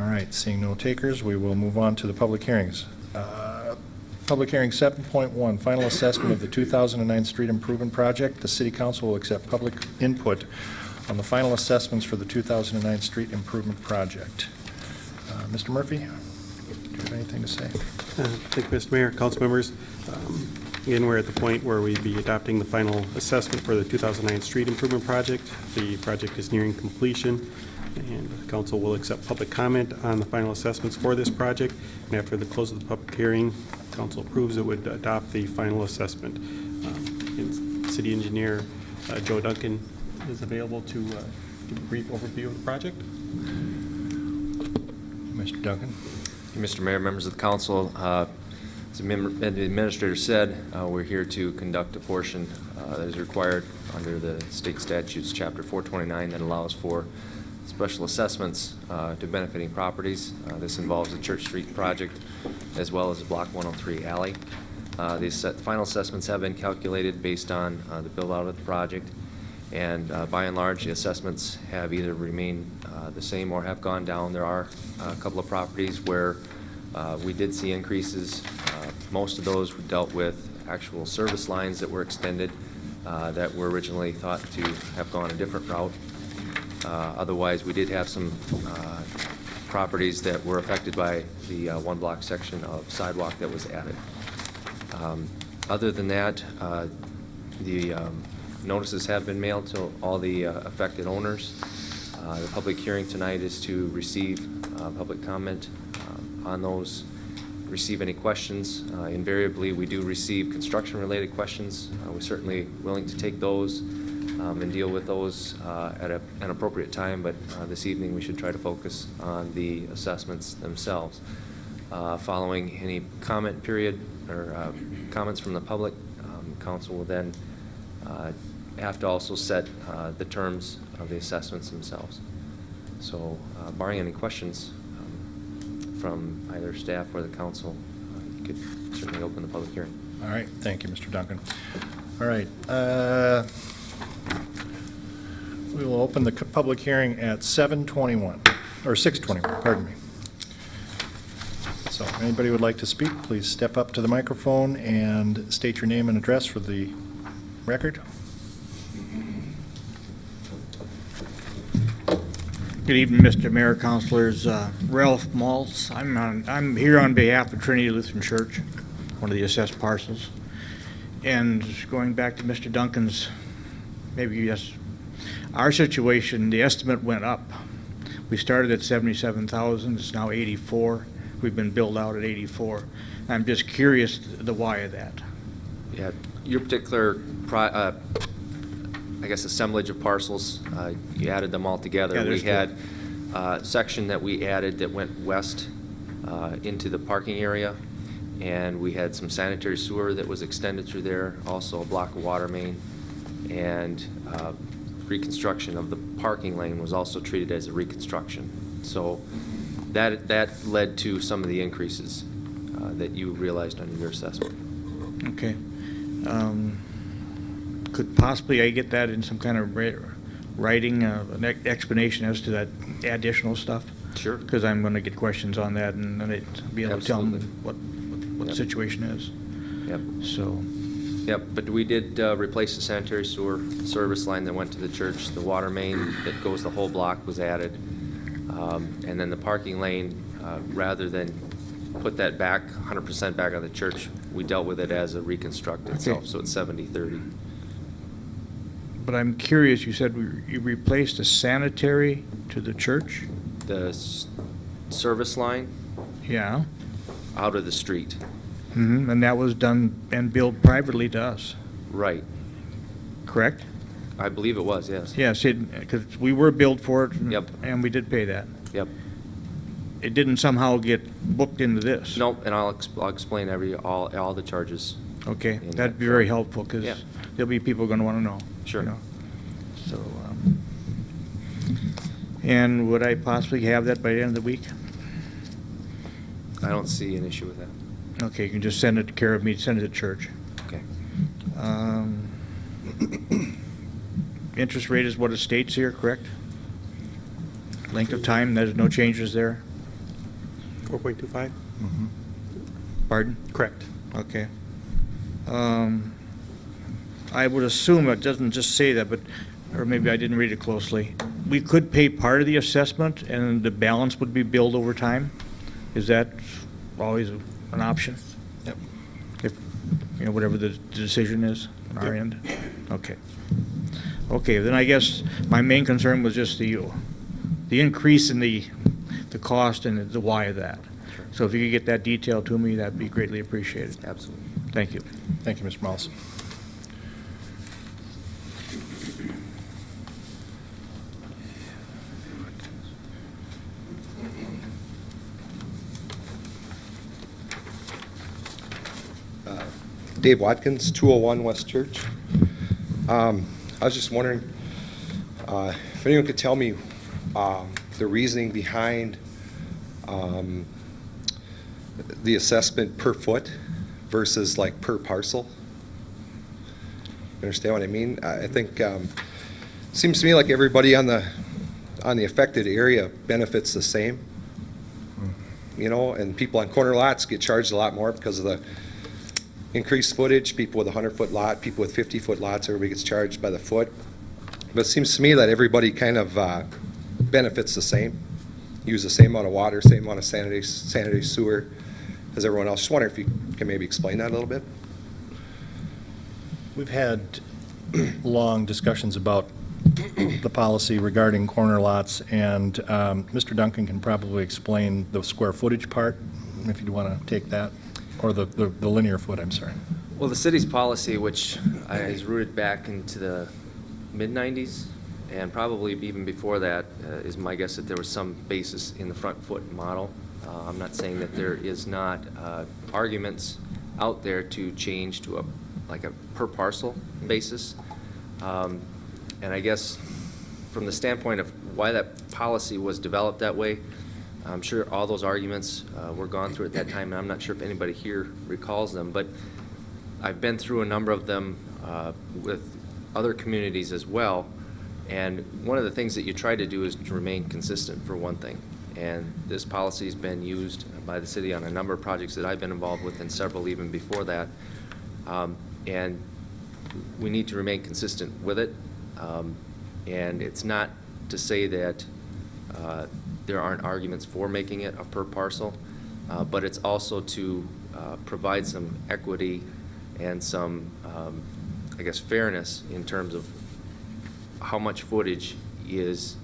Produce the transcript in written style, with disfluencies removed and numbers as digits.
All right, seeing no takers, we will move on to the public hearings. Public hearing 7.1, final assessment of the 2009 street improvement project. The City Council will accept public input on the final assessments for the 2009 street improvement project. Mr. Murphy, do you have anything to say? Thank you, Mr. Mayor, council members. Again, we're at the point where we'd be adopting the final assessment for the 2009 street improvement project. The project is nearing completion, and the council will accept public comment on the final assessments for this project. And after the close of the public hearing, council approves it would adopt the final assessment. City engineer Joe Duncan is available to give a brief overview of the project. Mr. Duncan. Mr. Mayor, members of the council, as the administrator said, we're here to conduct a portion that is required under the state statutes, Chapter 429, that allows for special assessments to benefiting properties. This involves the Church Street project as well as the Block 103 alley. These final assessments have been calculated based on the build-out of the project, and by and large, the assessments have either remained the same or have gone down. There are a couple of properties where we did see increases. Most of those dealt with actual service lines that were extended that were originally thought to have gone a different route. Otherwise, we did have some properties that were affected by the one block section of sidewalk that was added. Other than that, the notices have been mailed to all the affected owners. The public hearing tonight is to receive public comment on those, receive any questions. Invariably, we do receive construction-related questions. We're certainly willing to take those and deal with those at an appropriate time, but this evening we should try to focus on the assessments themselves. Following any comment period or comments from the public, council will then have to also set the terms of the assessments themselves. So barring any questions from either staff or the council, you could certainly open the public hearing. All right, thank you, Mr. Duncan. All right, we will open the public hearing at 7:21, or 6:21, pardon me. So if anybody would like to speak, please step up to the microphone and state your name and address for the record. Good evening, Mr. Mayor, Councilors. Ralph Maltz. I'm here on behalf of Trinity Lutheran Church, one of the assessed parcels. And going back to Mr. Duncan's, maybe yes, our situation, the estimate went up. We started at 77,000. It's now 84. We've been billed out at 84. I'm just curious the why of that. Yeah, your particular I guess assemblage of parcels, you added them all together. Yeah, we had a section that we added that went west into the parking area, and we had some sanitary sewer that was extended through there, also a block of water main, and reconstruction of the parking lane was also treated as a reconstruction. So that led to some of the increases that you realized under your assessment. Okay. Could possibly I get that in some kind of writing, an explanation as to that additional stuff? Sure. Because I'm going to get questions on that, and then be able to tell them what Yep. the situation is. Yep. So. Yep, but we did replace the sanitary sewer service line that went to the church. The water main that goes the whole block was added. And then the parking lane, rather than put that back, 100% back on the church, we dealt with it as a reconstruct itself, Okay. so it's 70-30. But I'm curious, you said you replaced a sanitary to the church? The service line Yeah. out of the street. And that was done and billed privately to us, Right. correct? I believe it was, yes. Yes, because we were billed for it. Yep. And we did pay that. Yep. It didn't somehow get booked into this? Nope, and I'll explain all the charges. Okay, in that'd that be very form. helpful, because Yeah. there'll be people going to want to know. Sure. You know. So, and would I possibly have that by the end of the week? I don't see an issue with that. Okay, you can just send it to care of me, send it to church. Okay. Interest rate is what it states here, correct? Length of time, there's no changes there? 4.25? Pardon? Correct. Okay. I would assume it doesn't just say that, but, or maybe I didn't read it closely. We could pay part of the assessment and the balance would be billed over time? Is that always an option? Yep. If, you know, whatever the decision is on our end? Okay. Okay, then I guess my main concern was just the increase in the cost and the why of that. Sure. So if you could get that detail to me, that'd be greatly appreciated. Absolutely. Thank you. Thank you, Mr. Mouse. Dave Watkins, 201 West Church. I was just wondering if anyone could tell me the reasoning behind the assessment per foot versus like per parcel. You understand what I mean? I think seems to me like everybody on the affected area benefits the same. You know, and people on corner lots get charged a lot more because of the increased footage. People with a 100-foot lot, people with 50-foot lots, everybody gets charged by the foot. But it seems to me that everybody kind of benefits the same, use the same amount of water, same amount of sanitary sewer as everyone else. Just wondering if you can maybe explain that a little bit. We've had long discussions about the policy regarding corner lots, and Mr. Duncan can probably explain the square footage part, if you want to take that, or the linear foot, I'm sorry. Well, the city's policy, which is rooted back into the mid-'90s, and probably even before that, is my guess that there was some basis in the front foot model. I'm not saying that there is not arguments out there to change to a per parcel basis. And I guess from the standpoint of why that policy was developed that way, I'm sure all those arguments were gone through at that time, and I'm not sure if anybody here recalls them, but I've been through a number of them with other communities as well, and one of the things that you try to do is to remain consistent, for one thing. And this policy has been used by the city on a number of projects that I've been involved with, and several even before that. And we need to remain consistent with it. And it's not to say that there aren't arguments for making it a per parcel, but it's also to provide some equity and some, I guess, fairness in terms of how much footage is